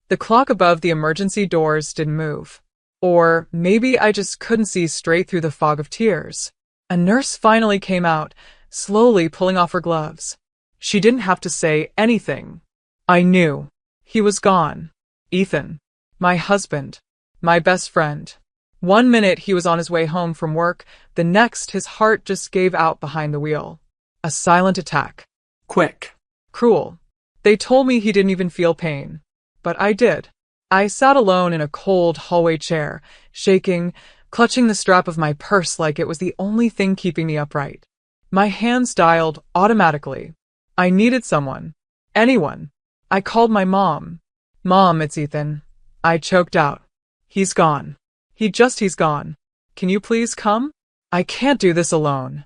The clock above the emergency doors didn't move. Or maybe I just couldn't see straight through the fog of tears. A nurse finally came out, slowly pulling off her gloves. She didn't have to say anything. I knew. He was gone. Ethan. My husband. My best friend. One minute he was on his way home from work, the next his heart just gave out behind the wheel. A silent attack. Quick. Cruel. They told me he didn't even feel pain. But I did. I sat alone in a cold hallway chair, shaking, clutching the strap of my purse like it was the only thing keeping me upright. My hands dialed automatically. I needed someone. Anyone. I called my mom. Mom, it's Ethan. I choked out. He's gone. He's gone. Can you please come? I can't do this alone.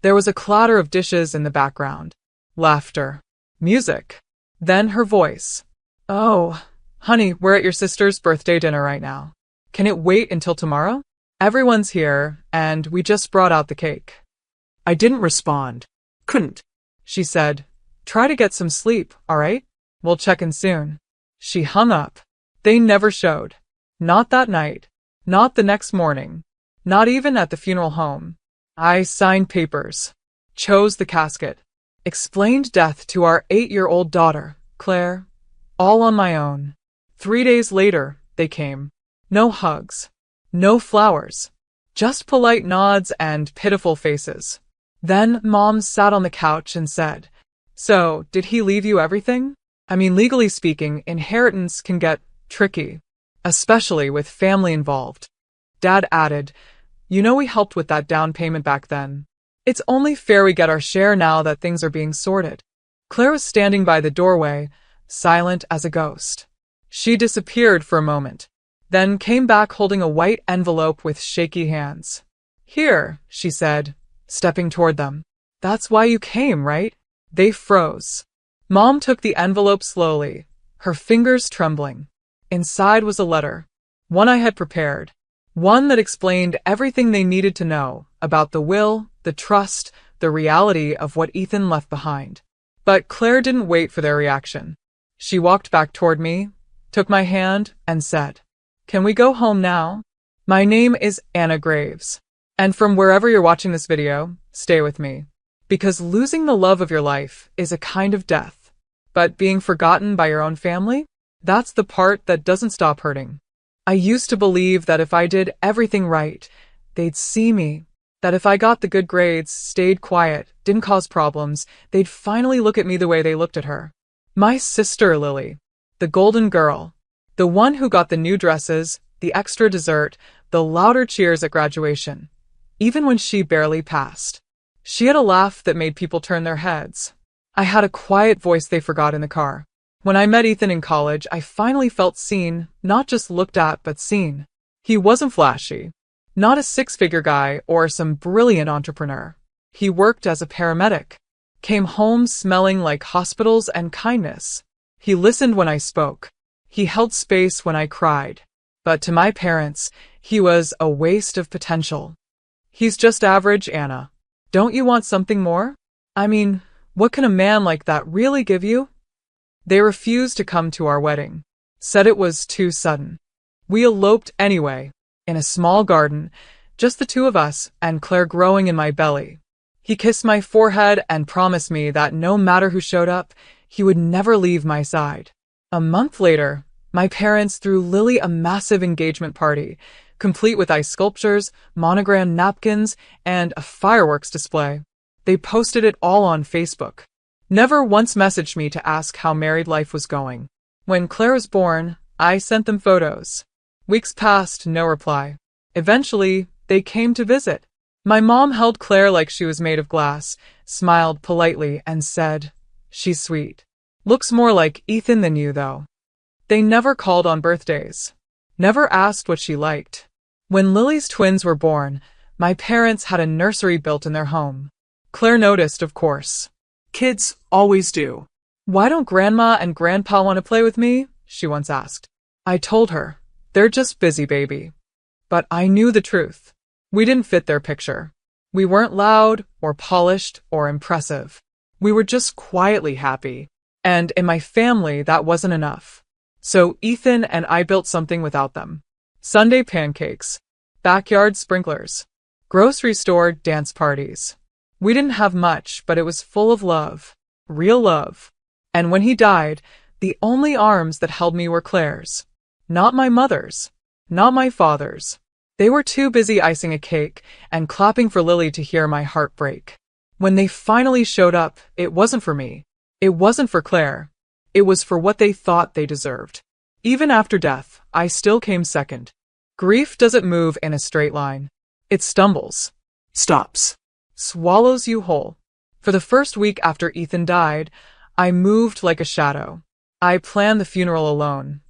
There was a clatter of dishes in the background. Laughter. Music. Then her voice. Oh, honey, we're at your sister's birthday dinner right now. Can it wait until tomorrow? Everyone's here, and we just brought out the cake. I didn't respond. Couldn't. She said, try to get some sleep, all right? We'll check in soon. She hung up. They never showed. Not that night. Not the next morning. Not even at the funeral home. I signed papers. Chose the casket. Explained death to our 8-year-old daughter, Claire. All on my own. 3 days later, they came. No hugs. No flowers. Just polite nods and pitiful faces. Then Mom sat on the couch and said, so, did he leave you everything? I mean, legally speaking, inheritance can get tricky. Especially with family involved. Dad added, you know we helped with that down payment back then. It's only fair we get our share now that things are being sorted. Claire was standing by the doorway, silent as a ghost. She disappeared for a moment, then came back holding a white envelope with shaky hands. Here, she said, stepping toward them. That's why you came, right? They froze. Mom took the envelope slowly, her fingers trembling. Inside was a letter, one I had prepared, one that explained everything they needed to know about the will, the trust, the reality of what Ethan left behind. But Claire didn't wait for their reaction. She walked back toward me, took my hand, and said, can we go home now? My name is Anna Graves. And from wherever you're watching this video, stay with me. Because losing the love of your life is a kind of death. But being forgotten by your own family? That's the part that doesn't stop hurting. I used to believe that if I did everything right, they'd see me. That if I got the good grades, stayed quiet, didn't cause problems, they'd finally look at me the way they looked at her. My sister, Lily. The golden girl. The one who got the new dresses, the extra dessert, the louder cheers at graduation. Even when she barely passed. She had a laugh that made people turn their heads. I had a quiet voice they forgot in the car. When I met Ethan in college, I finally felt seen, not just looked at, but seen. He wasn't flashy. Not a six-figure guy or some brilliant entrepreneur. He worked as a paramedic. Came home smelling like hospitals and kindness. He listened when I spoke. He held space when I cried. But to my parents, he was a waste of potential. He's just average, Anna. Don't you want something more? I mean, what can a man like that really give you? They refused to come to our wedding. Said it was too sudden. We eloped anyway, in a small garden, just the two of us and Claire growing in my belly. He kissed my forehead and promised me that no matter who showed up, he would never leave my side. A month later, my parents threw Lily a massive engagement party, complete with ice sculptures, monogrammed napkins, and a fireworks display. They posted it all on Facebook. Never once messaged me to ask how married life was going. When Claire was born, I sent them photos. Weeks passed, no reply. Eventually, they came to visit. My mom held Claire like she was made of glass, smiled politely, and said, she's sweet. Looks more like Ethan than you, though. They never called on birthdays. Never asked what she liked. When Lily's twins were born, my parents had a nursery built in their home. Claire noticed, of course. Kids always do. Why don't Grandma and Grandpa want to play with me? She once asked. I told her, they're just busy, baby. But I knew the truth. We didn't fit their picture. We weren't loud or polished or impressive. We were just quietly happy. And in my family, that wasn't enough. So Ethan and I built something without them. Sunday pancakes, backyard sprinklers, grocery store dance parties. We didn't have much, but it was full of love. Real love. And when he died, the only arms that held me were Claire's. Not my mother's. Not my father's. They were too busy icing a cake and clapping for Lily to hear my heart break. When they finally showed up, it wasn't for me. It wasn't for Claire. It was for what they thought they deserved. Even after death, I still came second. Grief doesn't move in a straight line. It stumbles. Stops. Swallows you whole. For the first week after Ethan died, I moved like a shadow. I planned the funeral alone,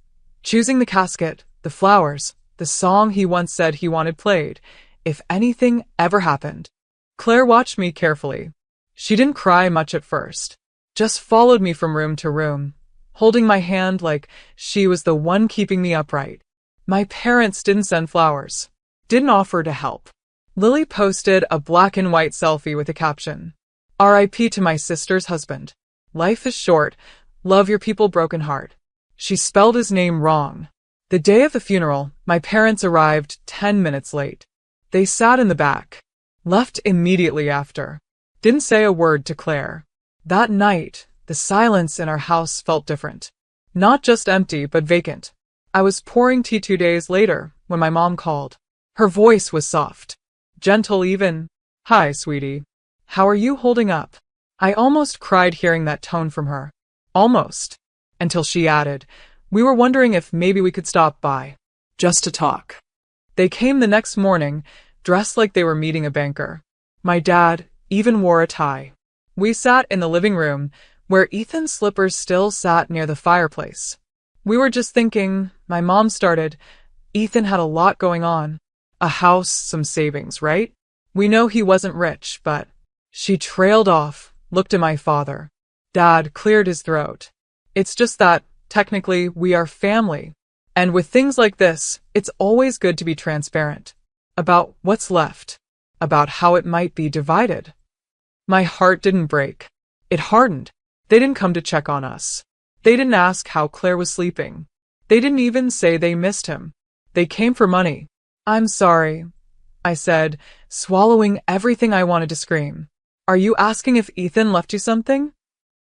choosing the casket, the flowers, the song he once said he wanted played, if anything ever happened. Claire watched me carefully. She didn't cry much at first, just followed me from room to room, holding my hand like she was the one keeping me upright. My parents didn't send flowers, didn't offer to help. Lily posted a black and white selfie with a caption, "R.I.P. to my sister's husband. Life is short. Love your people, broken heart." She spelled his name wrong. The day of the funeral, my parents arrived 10 minutes late. They sat in the back, left immediately after. Didn't say a word to Claire. That night, the silence in our house felt different. Not just empty, but vacant. I was pouring tea 2 days later when my mom called. Her voice was soft, gentle even. "Hi, sweetie. How are you holding up?" I almost cried hearing that tone from her. Almost. Until she added, "We were wondering if maybe we could stop by. Just to talk." They came the next morning, dressed like they were meeting a banker. My dad even wore a tie. We sat in the living room, where Ethan's slippers still sat near the fireplace. We were just thinking, my mom started, "Ethan had a lot going on. A house, some savings, right? We know he wasn't rich, but..." She trailed off, looked at my father. Dad cleared his throat. "It's just that, technically, we are family. And with things like this, it's always good to be transparent. About what's left. About how it might be divided." My heart didn't break. It hardened. They didn't come to check on us. They didn't ask how Claire was sleeping. They didn't even say they missed him. They came for money. "I'm sorry," I said, swallowing everything I wanted to scream. "Are you asking if Ethan left you something?"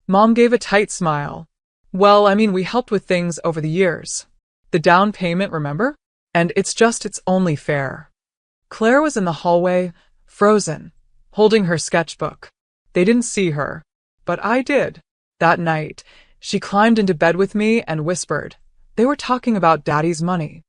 Mom gave a tight smile. "Well, I mean, we helped with things over the years. The down payment, remember? And it's only fair." Claire was in the hallway, frozen, holding her sketchbook. They didn't see her, but I did. That night, she climbed into bed with me and whispered, "They were talking about Daddy's money."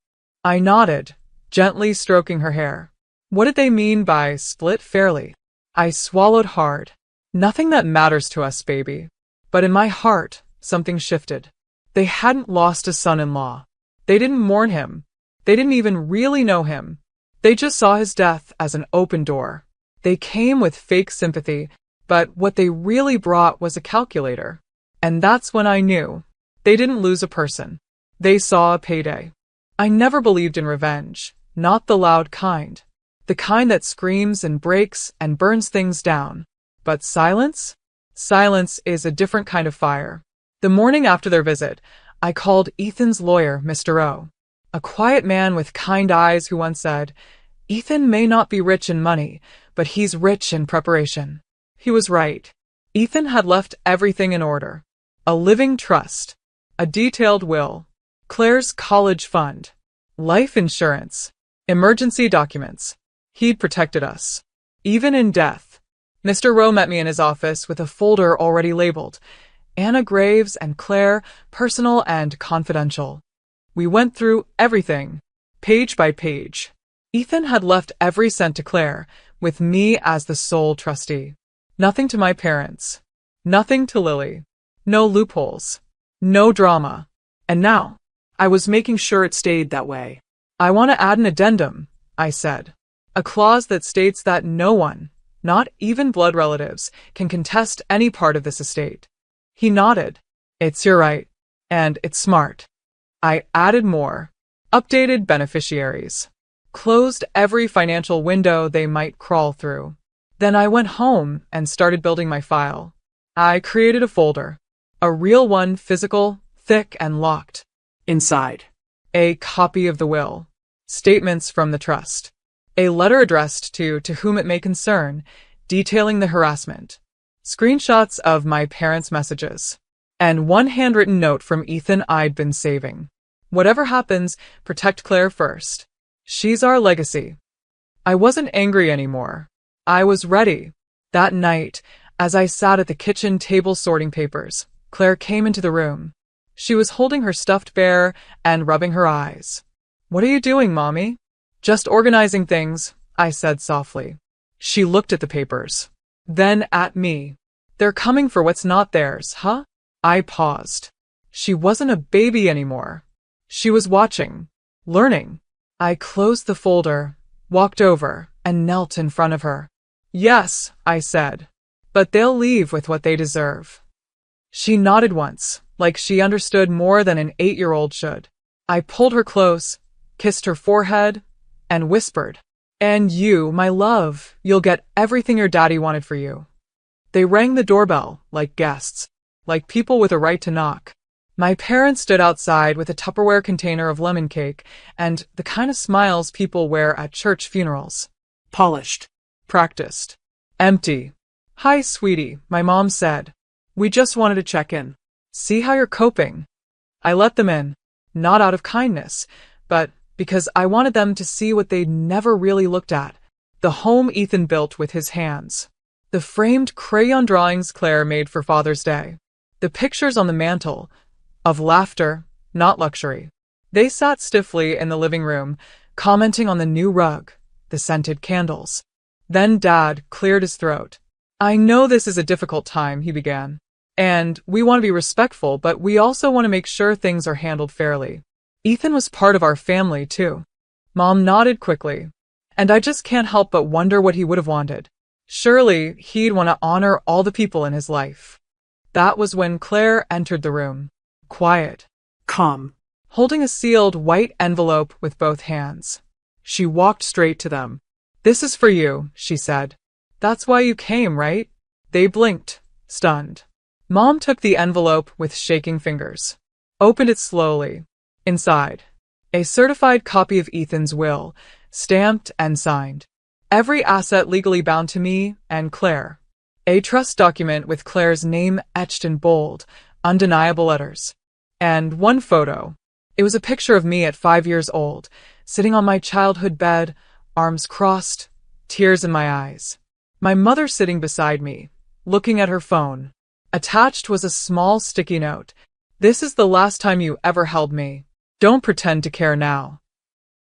I nodded, gently stroking her hair. What did they mean by split fairly? I swallowed hard. Nothing that matters to us, baby. But in my heart, something shifted. They hadn't lost a son-in-law. They didn't mourn him. They didn't even really know him. They just saw his death as an open door. They came with fake sympathy, but what they really brought was a calculator. And that's when I knew. They didn't lose a person. They saw a payday. I never believed in revenge, not the loud kind. The kind that screams and breaks and burns things down. But silence? Silence is a different kind of fire. The morning after their visit, I called Ethan's lawyer, Mr. O. A quiet man with kind eyes who once said, "Ethan may not be rich in money, but he's rich in preparation." He was right. Ethan had left everything in order. A living trust. A detailed will. Claire's college fund. Life insurance. Emergency documents. He'd protected us. Even in death. Mr. Rowe met me in his office with a folder already labeled, "Anna Graves and Claire, personal and confidential." We went through everything, page by page. Ethan had left every cent to Claire, with me as the sole trustee. Nothing to my parents. Nothing to Lily. No loopholes. No drama. And now, I was making sure it stayed that way. "I want to add an addendum," I said. "A clause that states that no one, not even blood relatives, can contest any part of this estate." He nodded. "It's your right. And it's smart." I added more. Updated beneficiaries. Closed every financial window they might crawl through. Then I went home and started building my file. I created a folder. A real one, physical, thick and locked. Inside. A copy of the will. Statements from the trust. A letter addressed to whom it may concern, detailing the harassment. Screenshots of my parents' messages. And one handwritten note from Ethan I'd been saving. Whatever happens, protect Claire first. She's our legacy. I wasn't angry anymore. I was ready. That night, as I sat at the kitchen table sorting papers, Claire came into the room. She was holding her stuffed bear and rubbing her eyes. "What are you doing, Mommy?" "Just organizing things," I said softly. She looked at the papers. Then at me. "They're coming for what's not theirs, huh?" I paused. She wasn't a baby anymore. She was watching, learning. I closed the folder, walked over, and knelt in front of her. "Yes," I said, "but they'll leave with what they deserve." She nodded once, like she understood more than an 8-year-old should. I pulled her close, kissed her forehead, and whispered, "And you, my love, you'll get everything your daddy wanted for you." They rang the doorbell, like guests, like people with a right to knock. My parents stood outside with a Tupperware container of lemon cake and the kind of smiles people wear at church funerals. Polished. Practiced. Empty. "Hi, sweetie," my mom said. "We just wanted to check in. See how you're coping." I let them in, not out of kindness, but because I wanted them to see what they'd never really looked at. The home Ethan built with his hands. The framed crayon drawings Claire made for Father's Day. The pictures on the mantel, of laughter, not luxury. They sat stiffly in the living room, commenting on the new rug, the scented candles. Then Dad cleared his throat. "I know this is a difficult time," he began. "And we want to be respectful, but we also want to make sure things are handled fairly. Ethan was part of our family, too." Mom nodded quickly. "And I just can't help but wonder what he would have wanted. Surely he'd want to honor all the people in his life." That was when Claire entered the room. Quiet. Calm. Holding a sealed white envelope with both hands. She walked straight to them. "This is for you," she said. "That's why you came, right?" They blinked, stunned. Mom took the envelope with shaking fingers. Opened it slowly. Inside, a certified copy of Ethan's will, stamped and signed. Every asset legally bound to me and Claire. A trust document with Claire's name etched in bold, undeniable letters. And one photo. It was a picture of me at 5 years old, sitting on my childhood bed, arms crossed, tears in my eyes. My mother sitting beside me, looking at her phone. Attached was a small sticky note. "This is the last time you ever held me. Don't pretend to care now."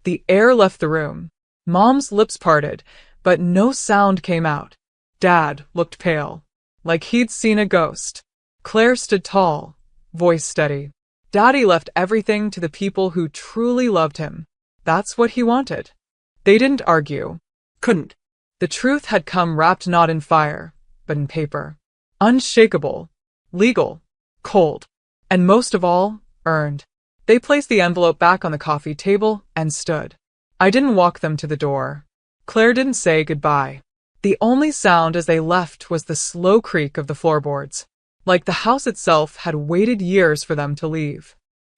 The air left the room. Mom's lips parted, but no sound came out. Dad looked pale, like he'd seen a ghost. Claire stood tall, voice steady. Daddy left everything to the people who truly loved him. That's what he wanted. They didn't argue. Couldn't. The truth had come wrapped not in fire, but in paper. Unshakable, legal, cold, and most of all, earned. They placed the envelope back on the coffee table and stood. I didn't walk them to the door. Claire didn't say goodbye. The only sound as they left was the slow creak of the floorboards, like the house itself had waited years for them to leave.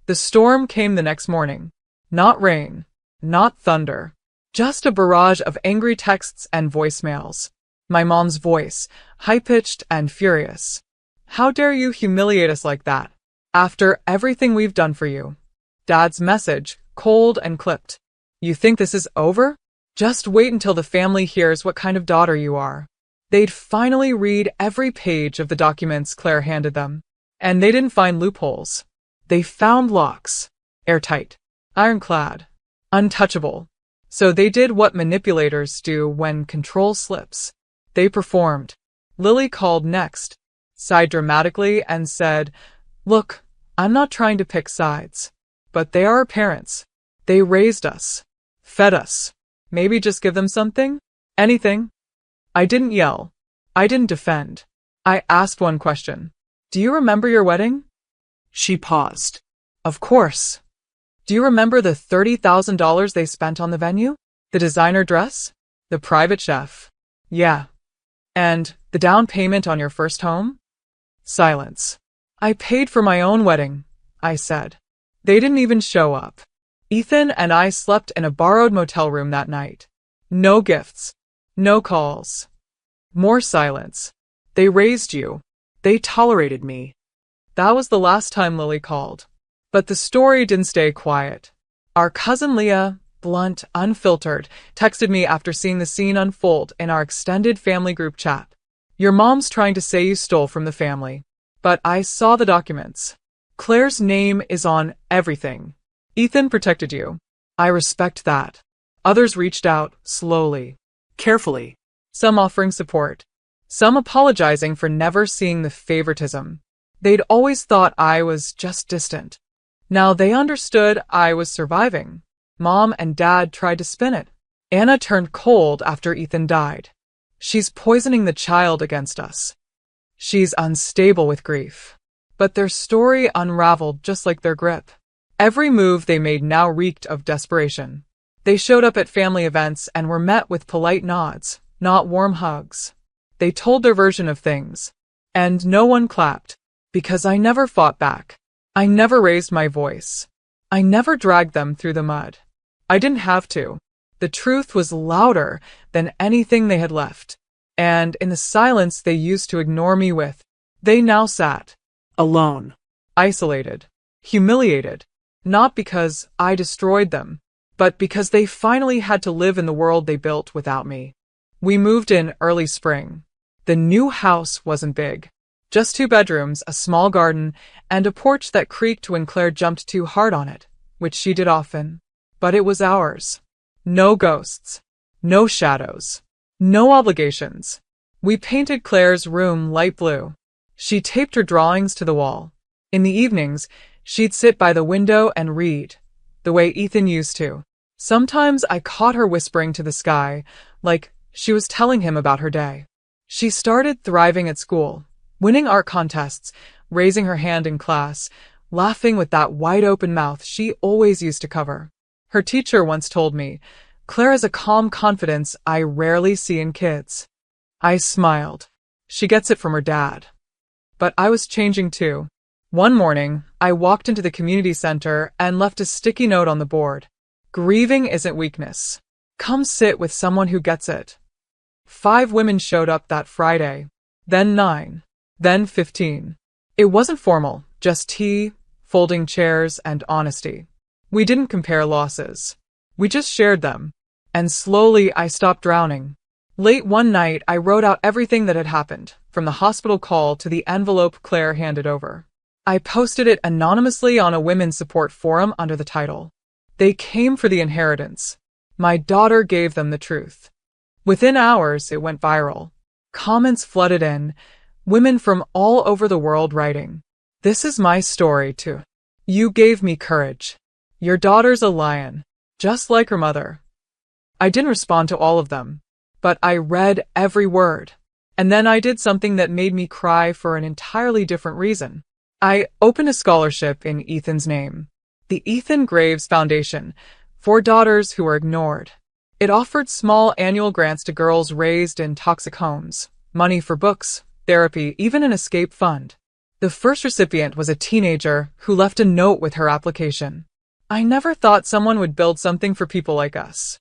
The storm came the next morning. Not rain, not thunder, just a barrage of angry texts and voicemails. My mom's voice, high-pitched and furious. "How dare you humiliate us like that, after everything we've done for you?" Dad's message, cold and clipped. "You think this is over? Just wait until the family hears what kind of daughter you are." They'd finally read every page of the documents Claire handed them, and they didn't find loopholes. They found locks, airtight, ironclad, untouchable. So they did what manipulators do when control slips. They performed. Lily called next, sighed dramatically, and said, "Look, I'm not trying to pick sides, but they are our parents. They raised us, fed us. Maybe just give them something? Anything?" I didn't yell. I didn't defend. I asked one question. "Do you remember your wedding?" She paused. "Of course." "Do you remember the $30,000 they spent on the venue? The designer dress? The private chef?" "Yeah." "And the down payment on your first home?" Silence. "I paid for my own wedding," I said. They didn't even show up. Ethan and I slept in a borrowed motel room that night. No gifts. No calls. More silence. They raised you. They tolerated me. That was the last time Lily called. But the story didn't stay quiet. Our cousin Leah, blunt, unfiltered, texted me after seeing the scene unfold in our extended family group chat. Your mom's trying to say you stole from the family. But I saw the documents. Claire's name is on everything. Ethan protected you. I respect that. Others reached out, slowly. Carefully. Some offering support. Some apologizing for never seeing the favoritism. They'd always thought I was just distant. Now they understood I was surviving. Mom and Dad tried to spin it. Anna turned cold after Ethan died. She's poisoning the child against us. She's unstable with grief. But their story unraveled just like their grip. Every move they made now reeked of desperation. They showed up at family events and were met with polite nods, not warm hugs. They told their version of things. And no one clapped. Because I never fought back. I never raised my voice. I never dragged them through the mud. I didn't have to. The truth was louder than anything they had left. And in the silence they used to ignore me with, they now sat. Alone. Isolated. Humiliated. Not because I destroyed them, but because they finally had to live in the world they built without me. We moved in early spring. The new house wasn't big. Just 2 bedrooms, a small garden, and a porch that creaked when Claire jumped too hard on it, which she did often. But it was ours. No ghosts. No shadows. No obligations. We painted Claire's room light blue. She taped her drawings to the wall. In the evenings, she'd sit by the window and read, the way Ethan used to. Sometimes I caught her whispering to the sky, like she was telling him about her day. She started thriving at school, winning art contests, raising her hand in class, laughing with that wide-open mouth she always used to cover. Her teacher once told me, Claire has a calm confidence I rarely see in kids. I smiled. She gets it from her dad. But I was changing too. One morning, I walked into the community center and left a sticky note on the board. Grieving isn't weakness. Come sit with someone who gets it. 5 women showed up that Friday. Then 9. Then 15. It wasn't formal, just tea, folding chairs, and honesty. We didn't compare losses. We just shared them. And slowly I stopped drowning. Late one night, I wrote out everything that had happened, from the hospital call to the envelope Claire handed over. I posted it anonymously on a women's support forum under the title, They Came for the Inheritance. My daughter gave them the truth. Within hours, it went viral. Comments flooded in, women from all over the world writing, This is my story too. You gave me courage. Your daughter's a lion, just like her mother. I didn't respond to all of them, but I read every word. And then I did something that made me cry for an entirely different reason. I opened a scholarship in Ethan's name, the Ethan Graves Foundation, for daughters who were ignored. It offered small annual grants to girls raised in toxic homes, money for books, therapy, even an escape fund. The first recipient was a teenager who left a note with her application. I never thought someone would build something for people like us.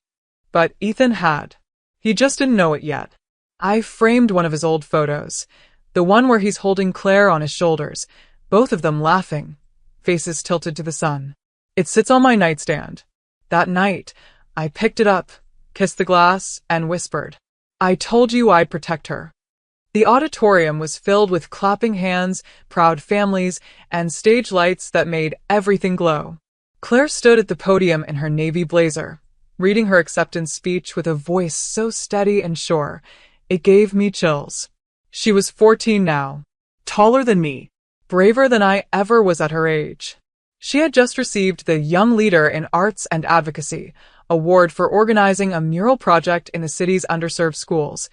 But Ethan had. He just didn't know it yet. I framed one of his old photos, the one where he's holding Claire on his shoulders, both of them laughing, faces tilted to the sun. It sits on my nightstand. That night, I picked it up, kissed the glass, and whispered, I told you I'd protect her. The auditorium was filled with clapping hands, proud families, and stage lights that made everything glow. Claire stood at the podium in her navy blazer, reading her acceptance speech with a voice so steady and sure, it gave me chills. She was 14 now, taller than me, braver than I ever was at her age. She had just received the Young Leader in Arts and Advocacy award for organizing a mural project in the city's underserved schools,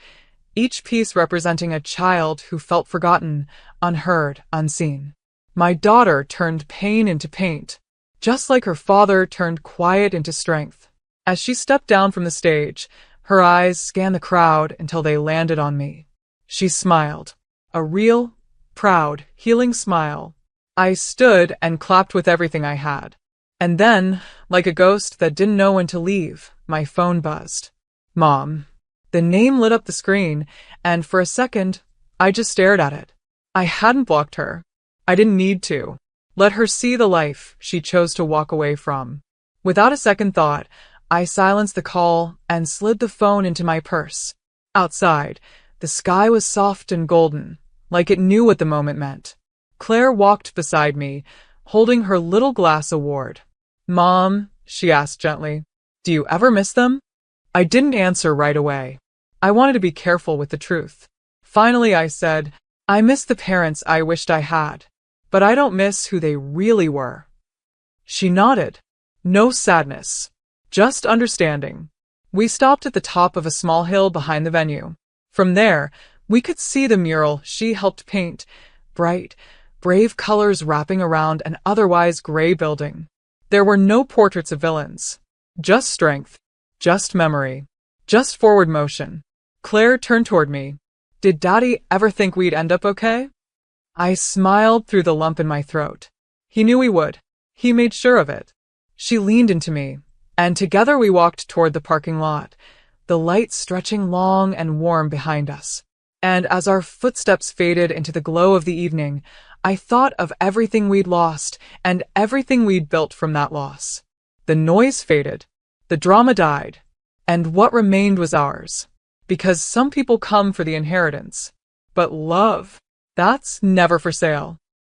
each piece representing a child who felt forgotten, unheard, unseen. My daughter turned pain into paint, just like her father turned quiet into strength. As she stepped down from the stage, her eyes scanned the crowd until they landed on me. She smiled, a real, proud, healing smile. I stood and clapped with everything I had. And then, like a ghost that didn't know when to leave, my phone buzzed. Mom. The name lit up the screen, and for a second, I just stared at it. I hadn't blocked her. I didn't need to. Let her see the life she chose to walk away from. Without a second thought, I silenced the call and slid the phone into my purse. Outside, the sky was soft and golden, like it knew what the moment meant. Claire walked beside me, holding her little glass award. Mom, she asked gently, do you ever miss them? I didn't answer right away. I wanted to be careful with the truth. Finally, I said, I miss the parents I wished I had, but I don't miss who they really were. She nodded. No sadness, just understanding. We stopped at the top of a small hill behind the venue. From there, we could see the mural she helped paint, bright, brave colors wrapping around an otherwise gray building. There were no portraits of villains. Just strength, just memory, just forward motion. Claire turned toward me. Did Daddy ever think we'd end up okay? I smiled through the lump in my throat. He knew we would. He made sure of it. She leaned into me, and together we walked toward the parking lot, the light stretching long and warm behind us. And as our footsteps faded into the glow of the evening, I thought of everything we'd lost and everything we'd built from that loss. The noise faded, the drama died, and what remained was ours. Because some people come for the inheritance, but love, that's never for sale.